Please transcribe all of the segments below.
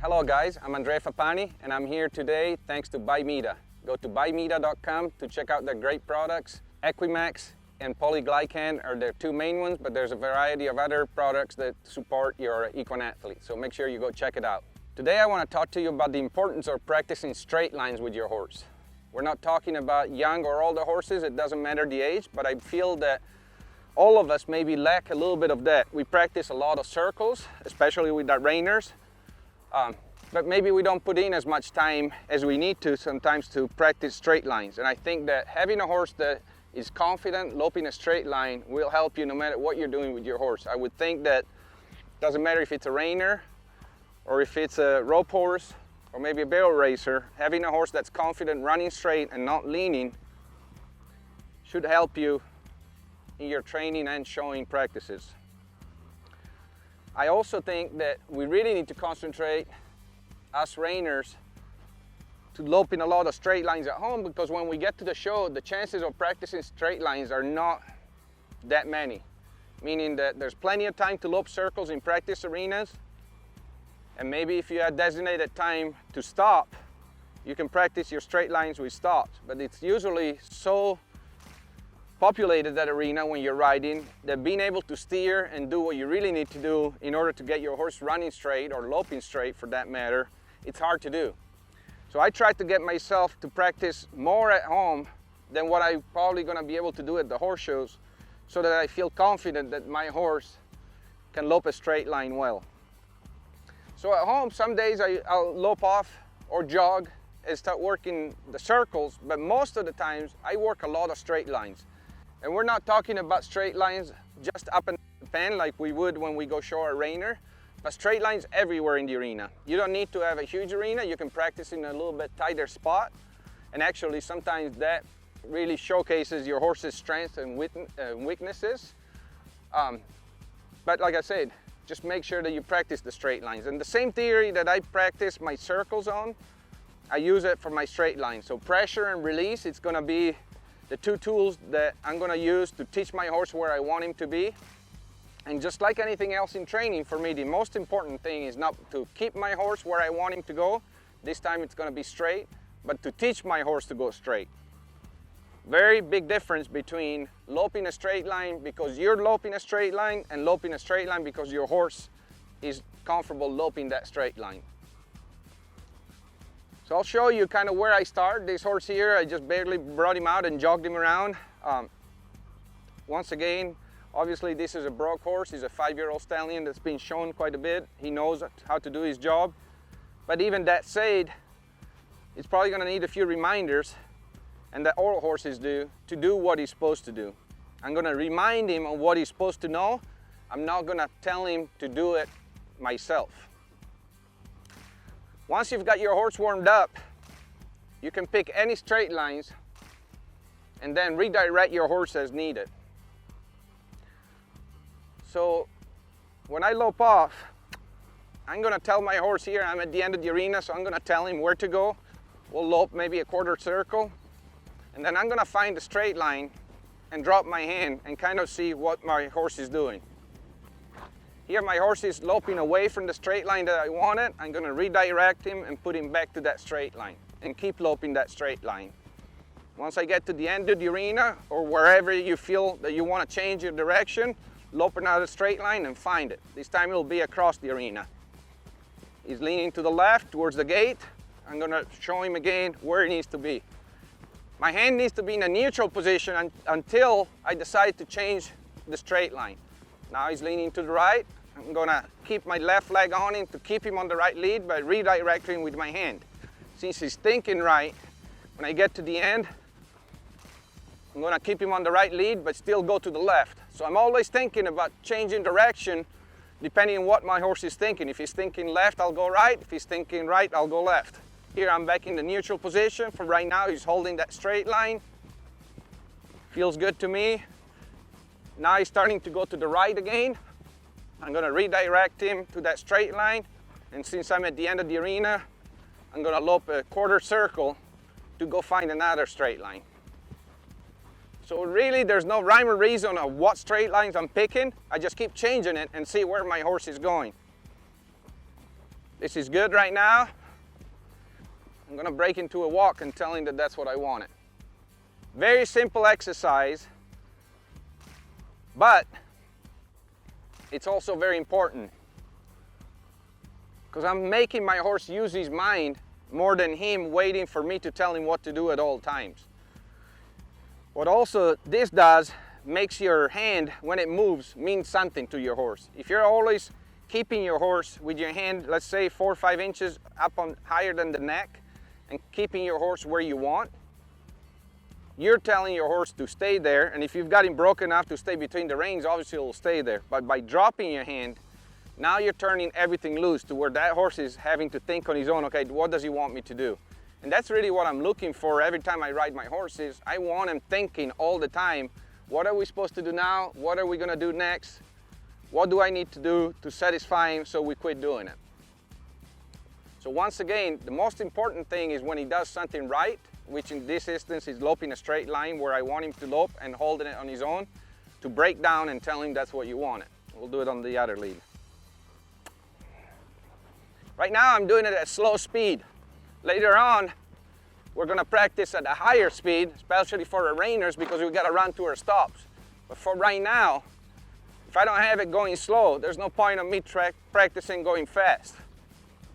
Hello guys, I'm Andrea Fappani and I'm here today thanks to Bimeda. Go to bimeda.com to check out their great products. Equimax and Polyglycan are their two main ones, but there's a variety of other products that support your equine athlete, so make sure you go check it out. Today I want to talk to you about the importance of practicing straight lines with your horse. We're not talking about young or older horses, it doesn't matter the age, but I feel that all of us maybe lack a little bit of that. We practice a lot of circles, especially with our reiners, but maybe we don't put in as much time as we need to sometimes to practice straight lines. And I think that having a horse that is confident loping a straight line will help you no matter what you're doing with your horse. I would think that it doesn't matter if it's a reiner or if it's a rope horse or maybe a barrel racer, having a horse that's confident running straight and not leaning should help you in your training and showing practices. I also think that we really need to concentrate, us reiners, to loping a lot of straight lines at home, because when we get to the show, the chances of practicing straight lines are not that many. Meaning that there's plenty of time to lope circles in practice arenas, and maybe if you have designated time to stop, you can practice your straight lines with stops, but it's usually so populated, that arena, when you're riding, that being able to steer and do what you really need to do in order to get your horse running straight, or loping straight for that matter, it's hard to do. So I try to get myself to practice more at home than what I'm probably going to be able to do at the horse shows, so that I feel confident that my horse can lope a straight line well. So at home, some days I'll lope off or jog and start working the circles, but most of the times I work a lot of straight lines. And we're not talking about straight lines just up in the pen like we would when we go show our reiner, but straight lines everywhere in the arena. You don't need to have a huge arena, you can practice in a little bit tighter spot, and actually sometimes that really showcases your horse's strengths and weaknesses. But like I said, just make sure that you practice the straight lines. And the same theory that I practice my circles on, I use it for my straight lines. So pressure and release, it's gonna be the two tools that I'm gonna use to teach my horse where I want him to be. And just like anything else in training, for me, the most important thing is not to keep my horse where I want him to go. This time it's gonna be straight, but to teach my horse to go straight. Very big difference between loping a straight line because you're loping a straight line and loping a straight line because your horse is comfortable loping that straight line. So I'll show you kind of where I start. This horse here, I just barely brought him out and jogged him around. Once again, obviously this is a broke horse. He's a 5-year-old stallion that's been shown quite a bit. He knows how to do his job. But even that said, he's probably gonna need a few reminders, and that all horses do, to do what he's supposed to do. I'm gonna remind him of what he's supposed to know. I'm not gonna tell him to do it myself. Once you've got your horse warmed up, you can pick any straight lines and then redirect your horse as needed. So when I lope off, I'm gonna tell my horse here, I'm at the end of the arena, so I'm gonna tell him where to go. We'll lope maybe a quarter circle, and then I'm gonna find a straight line and drop my hand and kind of see what my horse is doing. Here my horse is loping away from the straight line that I wanted. I'm gonna redirect him and put him back to that straight line and keep loping that straight line. Once I get to the end of the arena, or wherever you feel that you wanna change your direction, lope another straight line and find it. This time it'll be across the arena. He's leaning to the left towards the gate. I'm gonna show him again where he needs to be. My hand needs to be in a neutral position until I decide to change the straight line. Now he's leaning to the right. I'm gonna keep my left leg on him to keep him on the right lead by redirecting with my hand. Since he's thinking right, when I get to the end, I'm gonna keep him on the right lead but still go to the left. So I'm always thinking about changing direction depending on what my horse is thinking. If he's thinking left, I'll go right. If he's thinking right, I'll go left. Here I'm back in the neutral position. For right now, he's holding that straight line. Feels good to me. Now he's starting to go to the right again. I'm gonna redirect him to that straight line. And since I'm at the end of the arena, I'm gonna lope a quarter circle to go find another straight line. So really there's no rhyme or reason of what straight lines I'm picking. I just keep changing it and see where my horse is going. This is good right now. I'm gonna break into a walk and tell him that that's what I wanted. Very simple exercise, but it's also very important because I'm making my horse use his mind more than him waiting for me to tell him what to do at all times. What also this does, makes your hand, when it moves, mean something to your horse. If you're always keeping your horse with your hand, let's say 4 or 5 inches up on higher than the neck, and keeping your horse where you want, you're telling your horse to stay there, and if you've got him broken enough to stay between the reins, obviously it'll stay there. But by dropping your hand, now you're turning everything loose to where that horse is having to think on his own, okay, what does he want me to do? And that's really what I'm looking for every time I ride my horses. I want him thinking all the time, what are we supposed to do now? What are we gonna do next? What do I need to do to satisfy him so we quit doing it? So once again, the most important thing is when he does something right, which in this instance is loping a straight line where I want him to lope and holding it on his own, to break down and tell him that's what you wanted. We'll do it on the other lead. Right now I'm doing it at slow speed. Later on, we're gonna practice at a higher speed, especially for our reiners because we gotta run to our stops. But for right now, if I don't have it going slow, there's no point of me practicing going fast.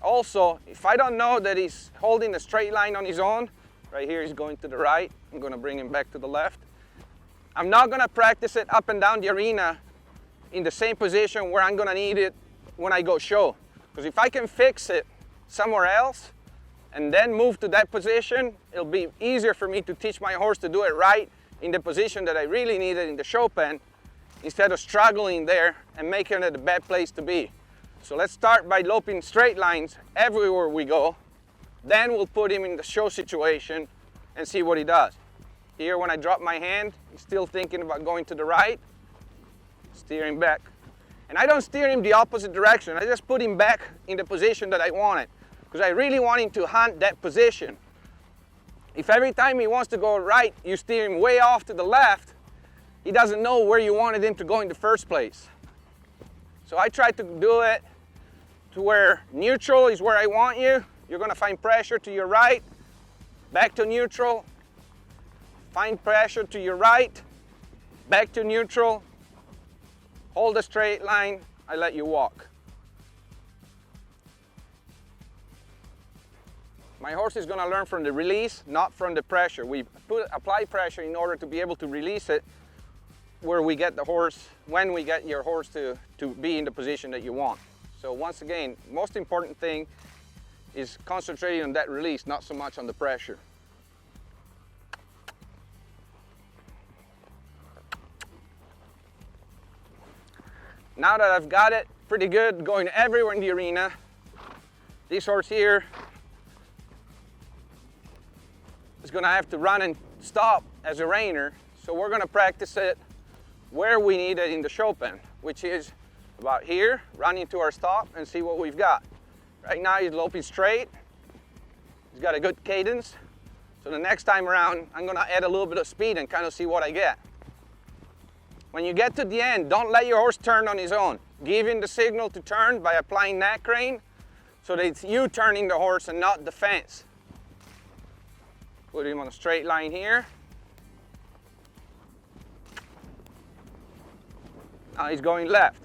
Also, if I don't know that he's holding a straight line on his own, right here he's going to the right, I'm gonna bring him back to the left. I'm not gonna practice it up and down the arena in the same position where I'm gonna need it when I go show. Because if I can fix it somewhere else and then move to that position, it'll be easier for me to teach my horse to do it right in the position that I really need it in the show pen, instead of struggling there and making it a bad place to be. So let's start by loping straight lines everywhere we go. Then we'll put him in the show situation and see what he does. Here when I drop my hand, he's still thinking about going to the right, steer him back. And I don't steer him the opposite direction, I just put him back in the position that I wanted, because I really want him to hunt that position. If every time he wants to go right, you steer him way off to the left, he doesn't know where you wanted him to go in the first place. So I try to do it to where neutral is where I want you. You're gonna find pressure to your right, back to neutral, find pressure to your right, back to neutral, hold a straight line, I let you walk. My horse is gonna learn from the release, not from the pressure. We apply pressure in order to be able to release it where we get the horse, when we get your horse to be in the position that you want. So once again, most important thing is concentrating on that release, not so much on the pressure. Now that I've got it pretty good, going everywhere in the arena, this horse here is gonna have to run and stop as a reiner. So we're gonna practice it where we need it in the show pen, which is about here, running to our stop and see what we've got. Right now he's loping straight. He's got a good cadence. So the next time around, I'm gonna add a little bit of speed and kind of see what I get. When you get to the end, don't let your horse turn on his own. Give him the signal to turn by applying neck rein so that it's you turning the horse and not the fence. Put him on a straight line here. Now he's going left.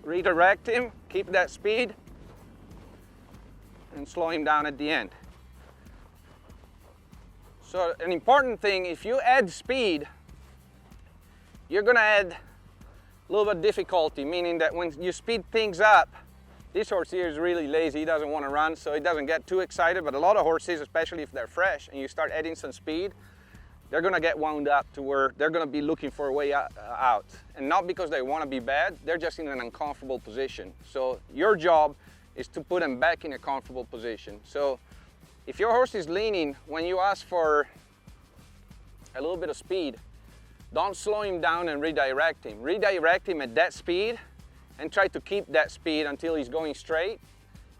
Redirect him, keep that speed, and slow him down at the end. So an important thing, if you add speed, you're gonna add a little bit of difficulty, meaning that when you speed things up, this horse here is really lazy, he doesn't want to run, so he doesn't get too excited, but a lot of horses, especially if they're fresh, and you start adding some speed, they're gonna get wound up to where they're gonna be looking for a way out. And not because they wanna be bad, they're just in an uncomfortable position. So your job is to put them back in a comfortable position. So if your horse is leaning, when you ask for a little bit of speed, don't slow him down and redirect him. Redirect him at that speed and try to keep that speed until he's going straight,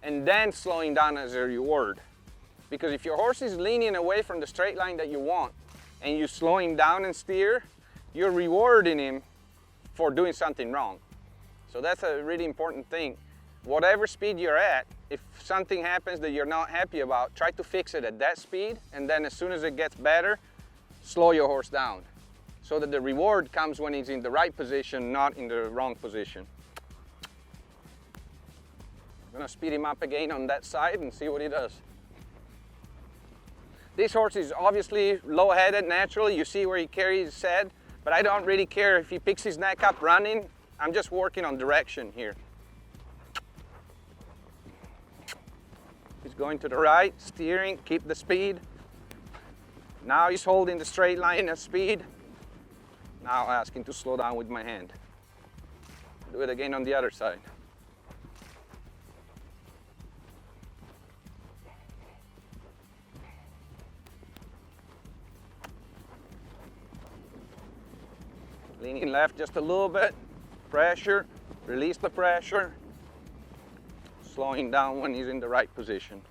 and then slow him down as a reward. Because if your horse is leaning away from the straight line that you want, and you slow him down and steer, you're rewarding him for doing something wrong. So that's a really important thing. whatever speed you're at, if something happens that you're not happy about, try to fix it at that speed, and then as soon as it gets better, slow your horse down, so that the reward comes when he's in the right position, not in the wrong position. I'm gonna speed him up again on that side and see what he does. This horse is obviously low-headed naturally. You see where he carries his head, but I don't really care if he picks his neck up running. I'm just working on direction here. He's going to the right, steering, keep the speed. Now he's holding the straight line of speed. Now I ask him to slow down with my hand. Do it again on the other side. Leaning left just a little bit, pressure, release the pressure, slowing down when he's in the right position.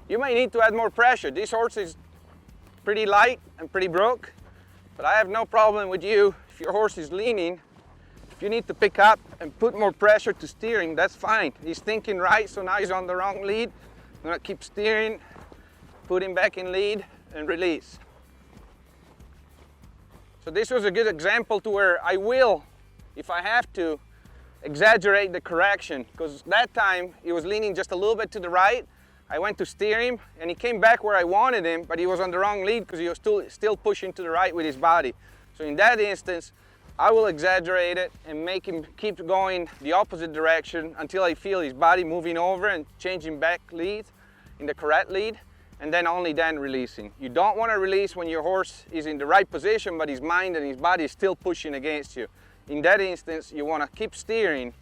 You may need to add more pressure. This horse is pretty light and pretty broke, but I have no problem with you. If your horse is leaning, if you need to pick up and put more pressure to steering, that's fine. He's thinking right, so now he's on the wrong lead. I'm gonna keep steering, put him back in lead, and release. So this was a good example to where I will, if I have to, exaggerate the correction, because that time he was leaning just a little bit to the right. I went to steer him and he came back where I wanted him, but he was on the wrong lead because he was still pushing to the right with his body. So in that instance, I will exaggerate it and make him keep going the opposite direction until I feel his body moving over and changing back lead in the correct lead, and then only then releasing. You don't want to release when your horse is in the right position, but his mind and his body is still pushing against you. In that instance, you want to keep steering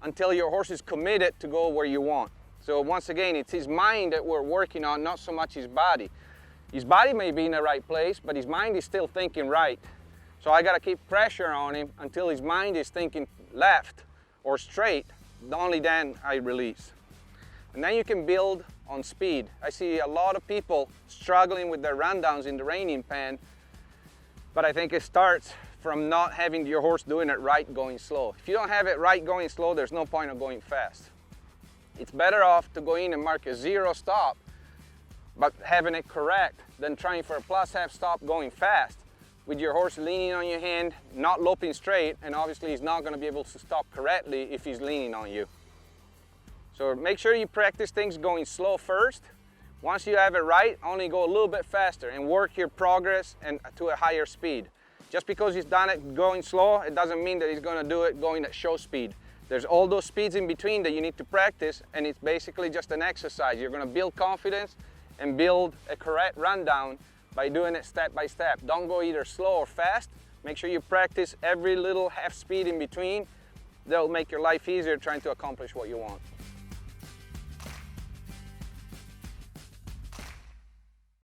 until your horse is committed to go where you want. So once again, it's his mind that we're working on, not so much his body. His body may be in the right place, but his mind is still thinking right. So I got to keep pressure on him until his mind is thinking left or straight. Only then I release. And then you can build on speed. I see a lot of people struggling with their rundowns in the reining pen, but I think it starts from not having your horse doing it right, going slow. If you don't have it right going slow, there's no point of going fast. It's better off to go in and mark a 0 stop, but having it correct, than trying for a +half stop going fast with your horse leaning on your hand, not loping straight, and obviously he's not going to be able to stop correctly if he's leaning on you. So make sure you practice things going slow first. Once you have it right, only go a little bit faster and work your progress and to a higher speed. Just because he's done it going slow, it doesn't mean that he's going to do it going at show speed. There's all those speeds in between that you need to practice, and it's basically just an exercise. You're going to build confidence and build a correct rundown by doing it step by step. Don't go either slow or fast. Make sure you practice every little half speed in between. That'll make your life easier trying to accomplish what you want.